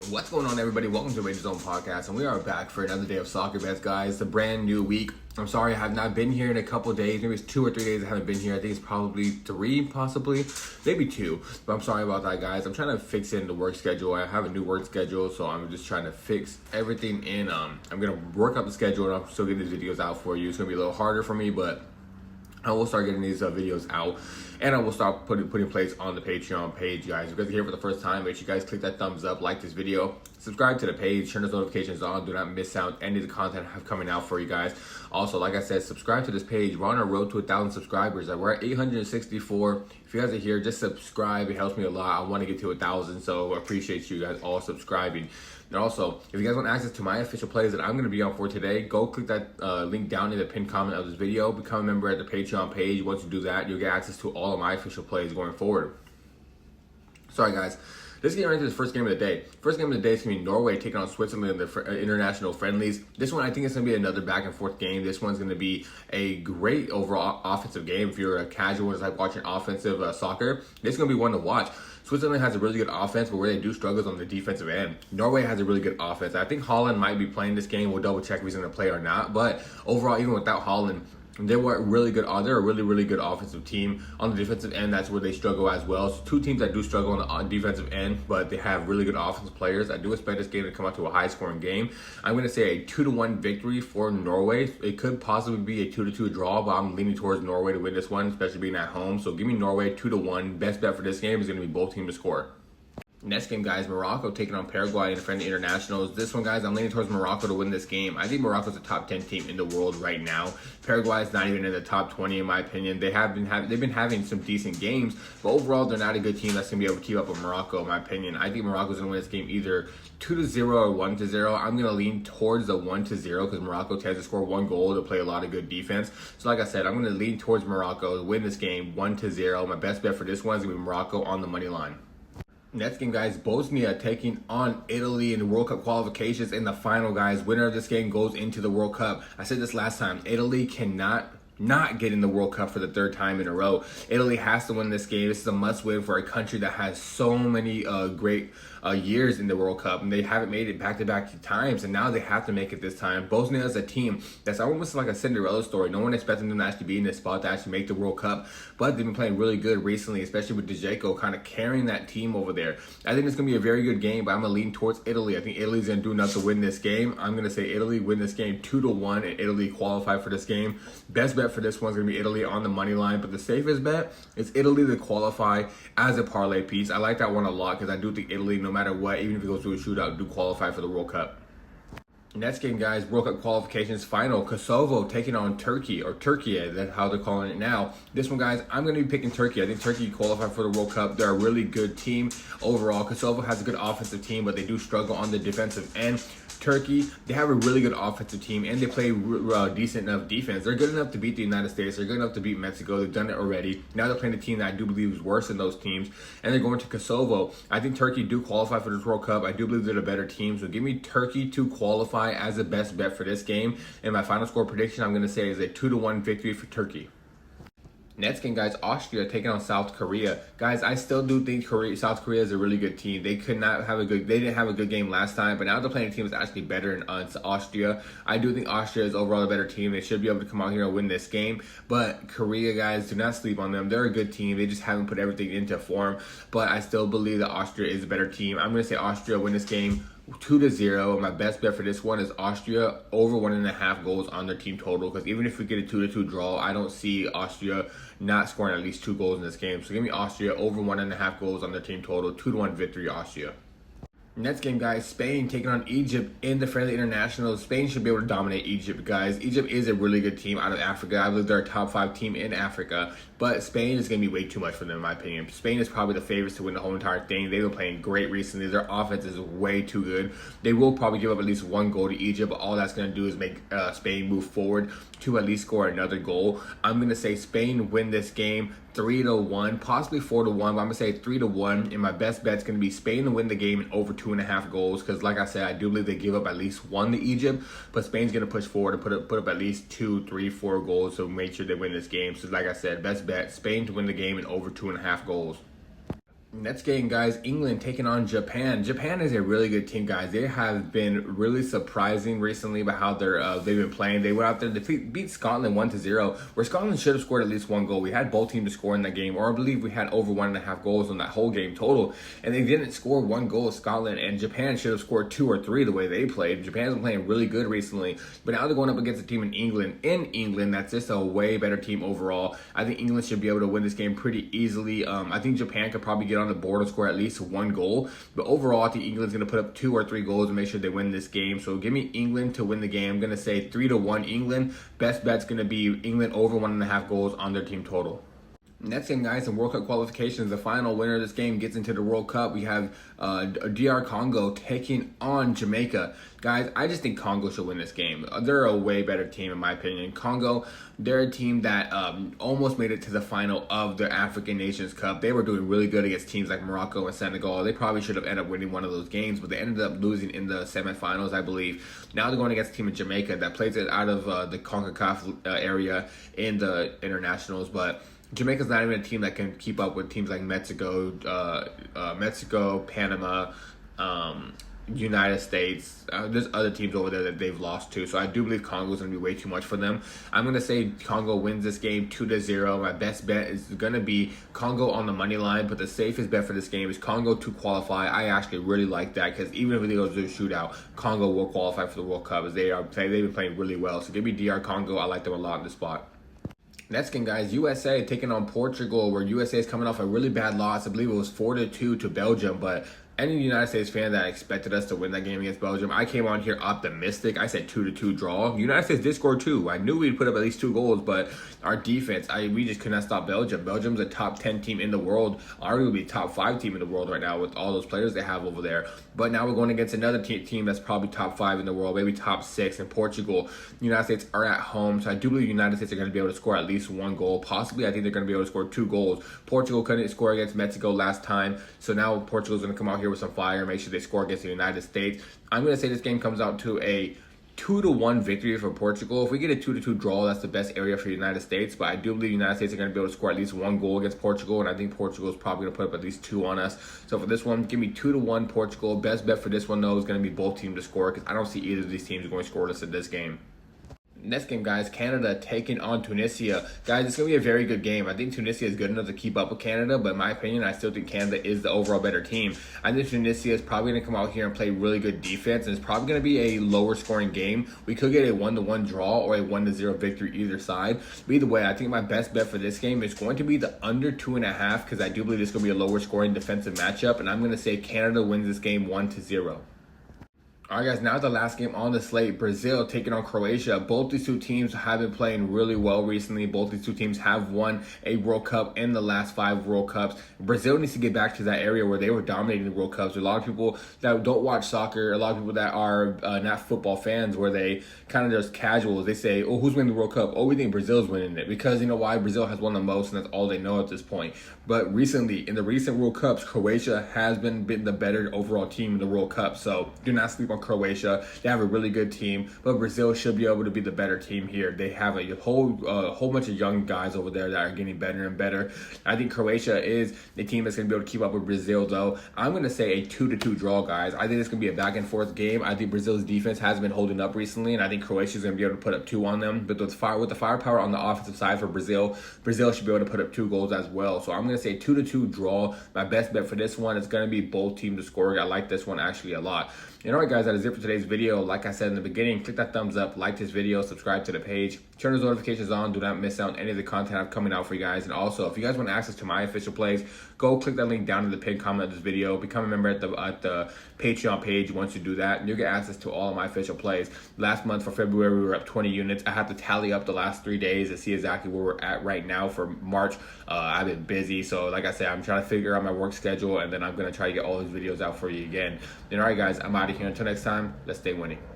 What's going on, everybody? Welcome to Rangers Zone Podcast, and we are back for another day of soccer bets, guys. It's a brand new week. I'm sorry I have not been here in a couple of days. Maybe it's 2 or 3 days I haven't been here. I think it's probably 3, possibly, maybe 2. But I'm sorry about that, guys. I'm trying to fix in the work schedule. I have a new work schedule, so I'm just trying to fix everything in. I'm gonna work up the schedule, and I'm still getting these videos out for you. It's gonna be a little harder for me, but I will start getting these videos out, and I will start putting plays on the Patreon page, guys. If you guys are here for the first time, make sure you guys click that thumbs up, like this video, subscribe to the page, turn those notifications on. Do not miss out any of the content I have coming out for you guys. Also, like I said, subscribe to this page. We're on our road to 1,000 subscribers. We're at 864. If you guys are here, just subscribe. It helps me a lot. I want to get to 1,000, so I appreciate you guys all subscribing. And also, if you guys want access to my official plays that I'm going to be on for today, go click that link down in the pinned comment of this video. Become a member at the Patreon page. Once you do that, you'll get access to all of my official plays going forward. Sorry, guys. Let's get right into the first game of the day. First game of the day is going to be Norway taking on Switzerland in the international friendlies. This one, I think it's going to be another back and forth game. This one's going to be a great overall offensive game. If you're a casual and like watching offensive soccer, this is going to be one to watch. Switzerland has a really good offense, but where they do struggle is on the defensive end. Norway has a really good offense. I think Holland might be playing this game. We'll double check if he's going to play or not. But overall, even without Holland, they were really good. They're a really good offensive team. On the defensive end, that's where they struggle as well. So two teams that do struggle on the defensive end, but they have really good offensive players. I do expect this game to come out to a high-scoring game. I'm going to say a 2-1 victory for Norway. It could possibly be a 2-2 draw, but I'm leaning towards Norway to win this one, especially being at home. So give me Norway 2-1. Best bet for this game is going to be both teams to score. Next game, guys, Morocco taking on Paraguay in friendly internationals. This one, guys, I'm leaning towards Morocco to win this game. I think Morocco's a top 10 team in the world right now. Paraguay is not even in the top 20, in my opinion. They've been having some decent games, but overall, they're not a good team that's going to be able to keep up with Morocco, in my opinion. I think Morocco's going to win this game either 2-0 or 1-0. I'm going to lean towards the 1-0 because Morocco tends to score one goal to play a lot of good defense. So like I said, I'm going to lean towards Morocco to win this game 1-0. My best bet for this one is going to be Morocco on the money line. Next game, guys, Bosnia taking on Italy in the World Cup qualifications in the final, guys. Winner of this game goes into the World Cup. I said this last time. Italy cannot not get in the World Cup for the third time in a row. Italy has to win this game. This is a must-win for a country that has so many great years in the World Cup, and they haven't made it back-to-back times, and now they have to make it this time. Bosnia is a team that's almost like a Cinderella story. No one expected them to actually be in this spot to actually make the World Cup, but they've been playing really good recently, especially with Dzeko kind of carrying that team over there. I think it's going to be a very good game, but I'm going to lean towards Italy. I think Italy's going to do enough to win this game. I'm going to say Italy win this game 2-1, and Italy qualify for this game. Best bet for this one's going to be Italy on the money line, but the safest bet is Italy to qualify as a parlay piece. I like that one a lot because I do think Italy, no matter what, even if it goes to a shootout, do qualify for the World Cup. Next game, guys, World Cup qualifications final. Kosovo taking on Turkey, or Turkey, that's how they're calling it now. This one, guys, I'm going to be picking Turkey. I think Turkey qualified for the World Cup. They're a really good team overall. Kosovo has a good offensive team, but they do struggle on the defensive end. Turkey, they have a really good offensive team, and they play decent enough defense. They're good enough to beat the United States. They're good enough to beat Mexico. They've done it already. Now they're playing a team that I do believe is worse than those teams, and they're going to Kosovo. I think Turkey do qualify for this World Cup. I do believe they're the better team, so give me Turkey to qualify as the best bet for this game. And my final score prediction, I'm going to say, is a 2-1 victory for Turkey. Next game, guys, Austria taking on South Korea. Guys, I still do think South Korea is a really good team. They didn't have a good game last time, but now they're playing a team that's actually better than Austria. I do think Austria is overall a better team. They should be able to come out here and win this game. But Korea, guys, do not sleep on them. They're a good team. They just haven't put everything into form. But I still believe that Austria is a better team. I'm going to say Austria win this game 2-0. My best bet for this one is Austria over 1.5 goals on their team total, because even if we get a 2-2 draw, I don't see Austria not scoring at least 2 goals in this game. So give me Austria over 1.5 goals on their team total. 2-1 victory, Austria. Next game, guys, Spain taking on Egypt in the friendly international. Spain should be able to dominate Egypt, guys. Egypt is a really good team out of Africa. I believe they're a top 5 team in Africa, but Spain is going to be way too much for them, in my opinion. Spain is probably the favorites to win the whole entire thing. They've been playing great recently. Their offense is way too good. They will probably give up at least 1 goal to Egypt, but all that's going to do is make Spain move forward to at least score another goal. I'm going to say Spain win this game 3-1, possibly 4-1, but I'm going to say 3-1, and my best bet's going to be Spain to win the game in over 2.5 goals, because like I said, I do believe they give up at least 1 to Egypt, but Spain's going to push forward and put up at least 2, 3, 4 goals to make sure they win this game. So like I said, best bet, Spain to win the game in over 2.5 goals. Next game, guys, England taking on Japan. Japan is a really good team, guys. They have been really surprising recently about how they've been playing. They went out there and beat Scotland 1-0, where Scotland should have scored at least one goal. We had both teams to score in that game, or I believe we had over 1.5 goals on that whole game total, and they didn't score one goal. Scotland and Japan should have scored 2 or 3 the way they played. Japan's been playing really good recently, but now they're going up against a team in England. That's just a way better team overall. I think England should be able to win this game pretty easily. I think Japan could probably get on the board and score at least one goal. But overall, I think England's going to put up 2 or 3 goals and make sure they win this game. So give me England to win the game. I'm going to say 3-1 England. Best bet's going to be England over 1.5 goals on their team total. Next game, guys, in World Cup qualifications, the final winner of this game gets into the World Cup. We have DR Congo taking on Jamaica. Guys, I just think Congo should win this game. They're a way better team, in my opinion. Congo, they're a team that almost made it to the final of the African Nations Cup. They were doing really good against teams like Morocco and Senegal. They probably should have ended up winning one of those games, but they ended up losing in the semifinals, I believe. Now they're going against a team in Jamaica that plays it out of the CONCACAF area in the internationals, but Jamaica's not even a team that can keep up with teams like Mexico, Panama, United States. There's other teams over there that they've lost to. So I do believe Congo's going to be way too much for them. I'm going to say Congo wins this game 2-0. My best bet is going to be Congo on the money line, but the safest bet for this game is Congo to qualify. I actually really like that because even if they go to a shootout, Congo will qualify for the World Cup as they've been playing really well. So give me DR Congo. I like them a lot in this spot. Next game, guys, USA taking on Portugal, where USA is coming off a really bad loss. I believe it was 4-2 to Belgium, but any United States fan that expected us to win that game against Belgium, I came on here optimistic. I said 2-2 draw. United States did score 2. I knew we'd put up at least 2 goals, but our defense, we just could not stop Belgium. Belgium's a top 10 team in the world, arguably top 5 team in the world right now with all those players they have over there. But now we're going against another team that's probably top 5 in the world, maybe top 6 in Portugal. United States are at home, so I do believe United States are going to be able to score at least 1 goal. Possibly, I think they're going to be able to score 2 goals. Portugal couldn't score against Mexico last time, so now Portugal's going to come out here with some fire, make sure they score against the United States. I'm going to say this game comes out to a 2-1 victory for Portugal. If we get a 2-2 draw, that's the best area for the United States. But I do believe the United States are going to be able to score at least 1 goal against Portugal, and I think Portugal is probably going to put up at least 2 on us. So for this one, give me 2-1 Portugal. Best bet for this one, though, is going to be both teams to score because I don't see either of these teams going scoreless in this game. Next game, guys, Canada taking on Tunisia. Guys, it's going to be a very good game. I think Tunisia is good enough to keep up with Canada, but in my opinion, I still think Canada is the overall better team. I think Tunisia is probably going to come out here and play really good defense, and it's probably going to be a lower scoring game. We could get a 1-1 draw or a 1-0 victory either side. But either way, I think my best bet for this game is going to be the under 2.5 because I do believe this is going to be a lower scoring defensive matchup, and I'm going to say Canada wins this game 1-0. All right, guys, now the last game on the slate, Brazil taking on Croatia. Both these two teams have been playing really well recently. Both these two teams have won a World Cup in the last 5 World Cups. Brazil needs to get back to that area where they were dominating the World Cups. There's a lot of people that don't watch soccer, a lot of people that are not football fans, where they kind of just casuals. They say, oh, who's winning the World Cup? Oh, we think Brazil's winning it. Because you know why? Brazil has won the most, and that's all they know at this point. But recently, in the recent World Cups, Croatia has been the better overall team in the World Cup. So do not sleep on Croatia. They have a really good team, but Brazil should be able to be the better team here. They have a whole bunch of young guys over there that are getting better and better. I think Croatia is the team that's going to be able to keep up with Brazil, though. I'm going to say a 2-2 draw, guys. I think it's going to be a back and forth game. I think Brazil's defense has been holding up recently, and I think Croatia is going to be able to put up 2 on them. But with the firepower on the offensive side for Brazil, Brazil should be able to put up 2 goals as well. So I'm going to say 2-2 draw. My best bet for this one is going to be both teams to score. I like this one actually a lot. And alright, guys, that is it for today's video. Like I said in the beginning, click that thumbs up, like this video, subscribe to the page, turn those notifications on. Do not miss out on any of the content I'm coming out for you guys. And also, if you guys want access to my official plays, go click that link down in the pinned comment of this video. Become a member at the Patreon page. Once you do that, and you'll get access to all of my official plays. Last month for February, we were up 20 units. I have to tally up the last 3 days to see exactly where we're at right now for March. I've been busy, so like I said, I'm trying to figure out my work schedule, and then I'm going to try to get all these videos out for you again. And alright, guys, I'm out of here. Until next time, let's stay winning.